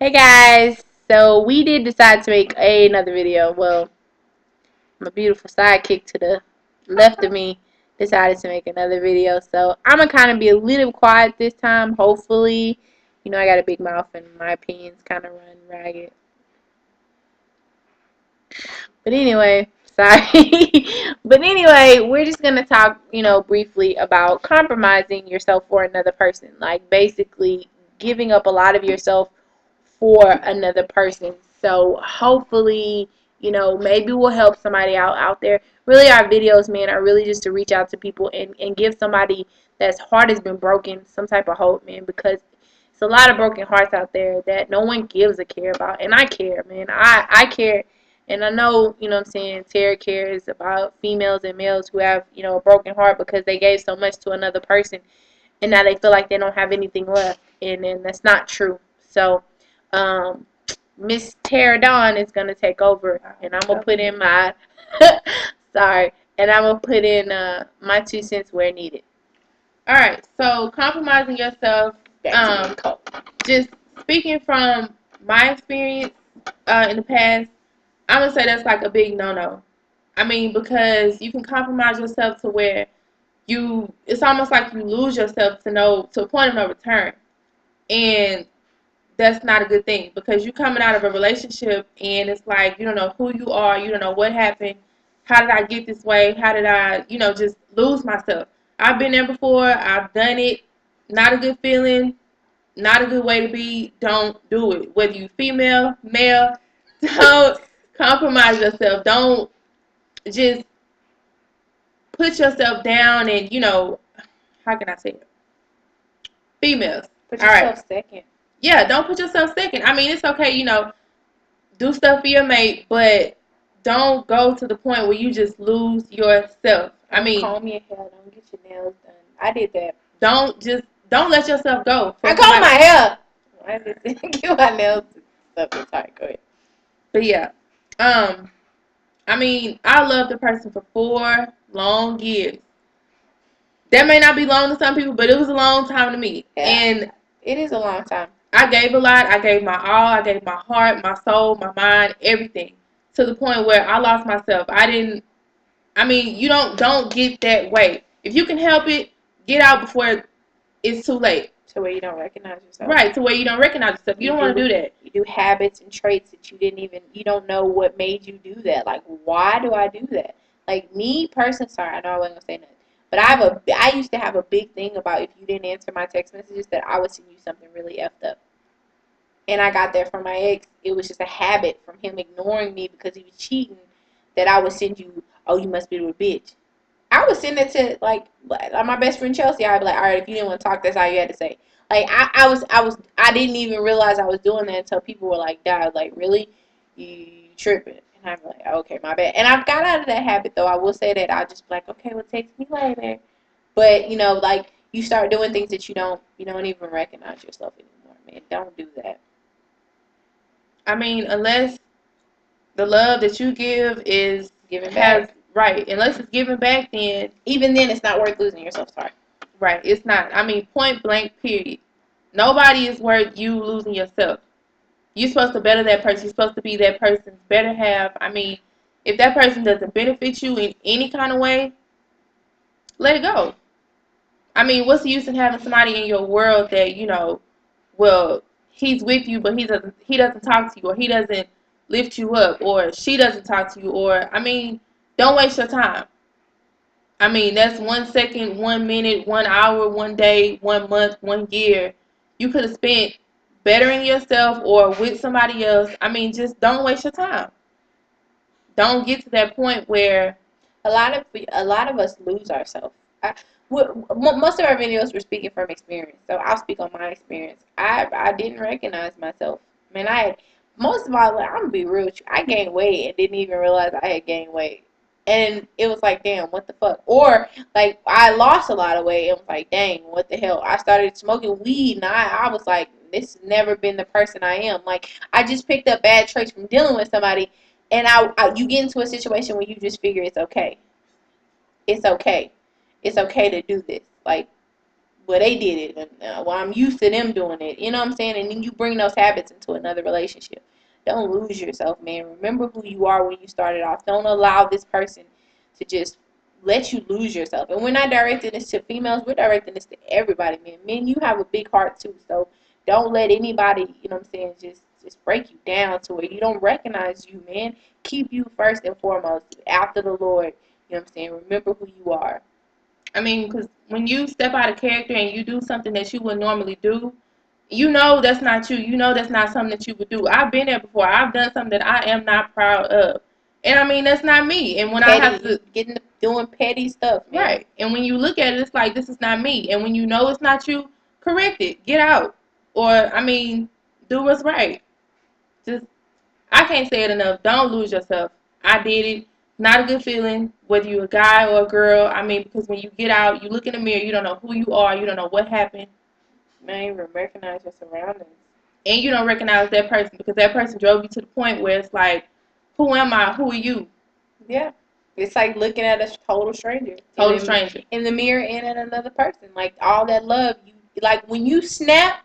Hey guys, so we did decide to make another video. Well, my beautiful sidekick to the left of me decided to make another video. So I'm gonna kind of be a little quiet this time. Hopefully, I got a big mouth and my opinions kind of run ragged. But anyway, sorry. But anyway, we're just gonna talk, briefly about compromising yourself for another person. Like basically giving up a lot of yourself for another person. So hopefully, maybe we'll help somebody out there. Really our videos, man, are really just to reach out to people and give somebody that's heart has been broken some type of hope, man, because it's a lot of broken hearts out there that no one gives a care about. And I care, man. I care. And I know, what I'm saying, Tara cares about females and males who have, a broken heart because they gave so much to another person and now they feel like they don't have anything left. And that's not true. So, Miss Tara Dawn is gonna take over, and I'm gonna put in my sorry, and I'm gonna put in my 2 cents where needed. All right, so compromising yourself. Just speaking from my experience in the past, I'm gonna say that's like a big no-no. I mean, because you can compromise yourself to where it's almost like you lose yourself to a point of no return, and that's not a good thing because you're coming out of a relationship and it's like you don't know who you are, you don't know what happened, how did I get this way, how did I, just lose myself. I've been there before, I've done it, not a good feeling, not a good way to be. Don't do it. Whether you female, male, don't compromise yourself. Don't just put yourself down and, how can I say it? Females. Put yourself second. Yeah, don't put yourself second. I mean, it's okay, do stuff for your mate, but don't go to the point where you just lose yourself. I mean, comb your hair, don't get your nails done. I did that. Don't let yourself go. I comb my hair. I just get my nails stuff. Sorry, go ahead. But yeah, I mean, I loved the person for 4 long years. That may not be long to some people, but it was a long time to me. Yeah, and it is a long time. I gave a lot. I gave my all. I gave my heart, my soul, my mind, everything. To the point where I lost myself. You don't get that way. If you can help it, get out before it's too late. To where you don't recognize yourself. Right, to where you don't recognize yourself. You don't want to do that. You do habits and traits that you don't know what made you do that. Like, why do I do that? Like, me personally, sorry, I know I wasn't going to say nothing. But I used to have a big thing about if you didn't answer my text messages that I would send you something really effed up. And I got that from my ex. It was just a habit from him ignoring me because he was cheating that I would send you, oh, you must be with a bitch. I would send it to, like my best friend Chelsea. I'd be like, all right, if you didn't want to talk, that's all you had to say. Like, I didn't even realize I was doing that until people were like, Dad, like, really? You tripping. And I'm like, okay, my bad. And I've got out of that habit, though. I will say that. I'll just be like, okay, well, text me later. But, like, you start doing things that you don't even recognize yourself anymore, man. Don't do that. I mean, unless the love that you give is giving back. Right. Unless it's giving back, then even then it's not worth losing yourself. Sorry. Right. It's not. I mean, point blank, period. Nobody is worth you losing yourself. You're supposed to better that person. You're supposed to be that person's better half. I mean, if that person doesn't benefit you in any kind of way, let it go. I mean, what's the use in having somebody in your world that, well, he's with you, but he doesn't talk to you, or he doesn't lift you up, or she doesn't talk to you, or, I mean, don't waste your time. I mean, that's 1 second, 1 minute, 1 hour, 1 day, 1 month, 1 year. You could have spent bettering yourself or with somebody else. I mean, just don't waste your time. Don't get to that point where a lot of us lose ourselves. Most of our videos were speaking from experience, so I'll speak on my experience. I didn't recognize myself. Man, most of all, I'm gonna be real with you. I gained weight and didn't even realize I had gained weight. And it was like, damn, what the fuck? Or, like, I lost a lot of weight and was like, dang, what the hell? I started smoking weed and I was like, this has never been the person I am. Like, I just picked up bad traits from dealing with somebody, and you get into a situation where you just figure it's okay. It's okay. It's okay to do this. Like, well, they did it. Well, I'm used to them doing it. You know what I'm saying? And then you bring those habits into another relationship. Don't lose yourself, man. Remember who you are when you started off. Don't allow this person to just let you lose yourself. And we're not directing this to females. We're directing this to everybody, man. Men, you have a big heart too. So don't let anybody, you know what I'm saying, just break you down to where you don't recognize you, man. Keep you first and foremost after the Lord. You know what I'm saying? Remember who you are. I mean, because when you step out of character and you do something that you would normally do, you know that's not you. You know that's not something that you would do. I've been there before. I've done something that I am not proud of. And I mean, that's not me. And when I have to, Doing petty stuff, man. right. And when you look at it, it's like, this is not me. And when you know it's not you, correct it. Get out. Or, I mean, do what's right. Just, I can't say it enough. Don't lose yourself. I did it. Not a good feeling, whether you're a guy or a girl. I mean, because when you get out, you look in the mirror, you don't know who you are, you don't know what happened, Man, you even recognize your surroundings. and you don't recognize that person because that person drove you to the point where it's like, who am I? Who are you? Yeah. It's like looking at a total stranger. Total stranger. In the mirror and at another person. Like all that love. You like when you snap,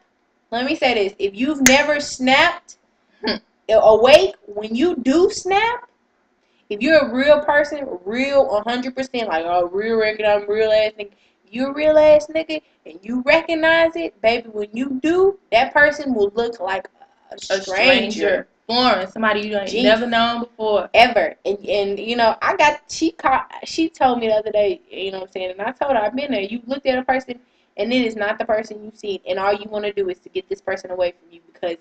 let me say this. If you've never snapped awake, when you do snap, if you're a real person, real 100%, like a real record, I'm real ass nigga, you're a real ass nigga, and you recognize it, baby, when you do, that person will look like a stranger. Foreign, somebody you ain't never known before. Ever. And you know, she told me the other day, you know what I'm saying, and I told her, I've been there. You looked at a person, and it is not the person you've seen, and all you want to do is to get this person away from you because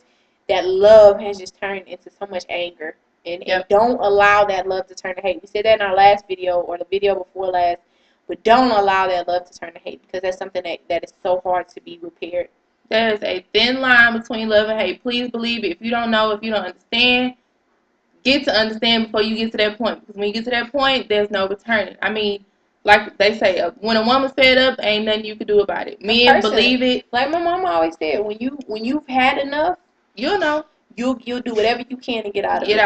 that love has just turned into so much anger. And don't allow that love to turn to hate. We said that in our last video or the video before last, but don't allow that love to turn to hate because that's something that is so hard to be repaired. There is a thin line between love and hate. Please believe it. If you don't know, if you don't understand, get to understand before you get to that point. Because when you get to that point, there's no returning. I mean, like they say, when a woman's fed up, ain't nothing you can do about it. Men believe it. Like my mama always said, when you've had enough, you'll know. You'll do whatever you can to get out of it.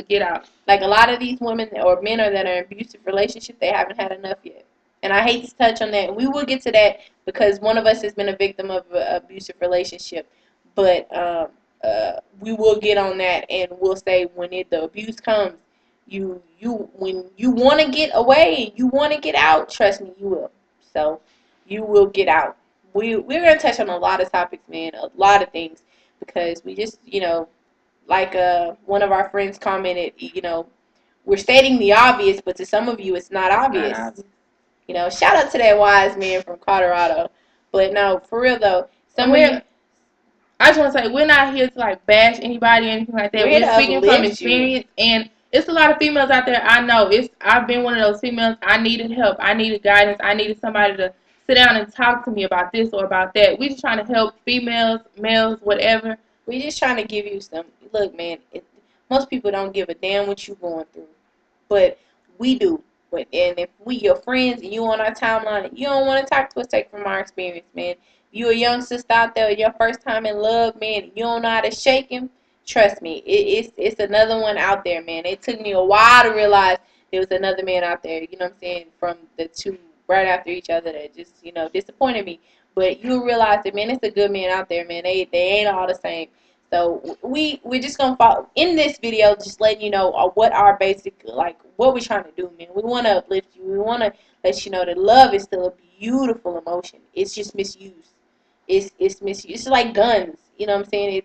Get out. Like a lot of these women or men that are in abusive relationships, they haven't had enough yet. And I hate to touch on that. And we will get to that because one of us has been a victim of an abusive relationship. But we will get on that, and we'll say when the abuse comes, when you want to get away and you want to get out, trust me, you will. So you will get out. We're going to touch on a lot of topics, man, a lot of things, because we just, like one of our friends commented, we're stating the obvious, but to some of you, it's not obvious. Shout out to that wise man from Colorado. But no, for real though, I just want to say, we're not here to like bash anybody or anything like that. We're speaking from experience, and it's a lot of females out there. I know I've been one of those females. I needed help. I needed guidance. I needed somebody to sit down and talk to me about this or about that. We just trying to help females, males, whatever. We just trying to give you some. Look, man. Most people don't give a damn what you going through, but we do. And if we your friends and you on our timeline and you don't want to talk to us, take from our experience, man. If you a young sister out there, your first time in love, man, and you don't know how to shake him, trust me, it's another one out there, man. It took me a while to realize there was another man out there, you know what I'm saying, from the two right after each other that just, disappointed me. But you'll realize that, man, it's a good man out there, man. They ain't all the same. So we're just gonna follow in this video, just letting you know what our basic, like what we're trying to do, man. We want to uplift you. We want to let you know that love is still a beautiful emotion. It's just misused. It's misused. It's like guns. You know what I'm saying?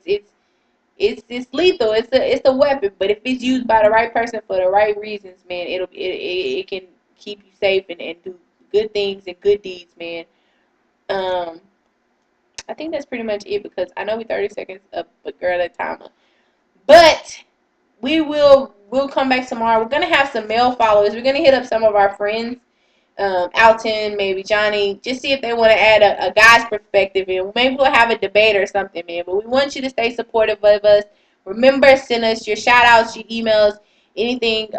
It's lethal. It's a weapon. But if it's used by the right person for the right reasons, man, it can keep you safe and do good things and good deeds, man. I think that's pretty much it because I know we're 30 seconds up, but girl, that timer. But we'll come back tomorrow. We're gonna have some male followers. We're gonna hit up some of our friends, Alton, maybe Johnny, just see if they want to add a guy's perspective, and maybe we'll have a debate or something, man. But we want you to stay supportive of us. Remember, send us your shout outs, your emails, anything.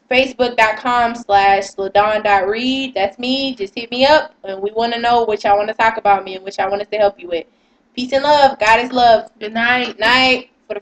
Facebook.com/LaDon.Reed. That's me. Just hit me up, and we want to know what y'all want to talk about, me, and what y'all want us to help you with. Peace and love. God is love. Good night. Night. For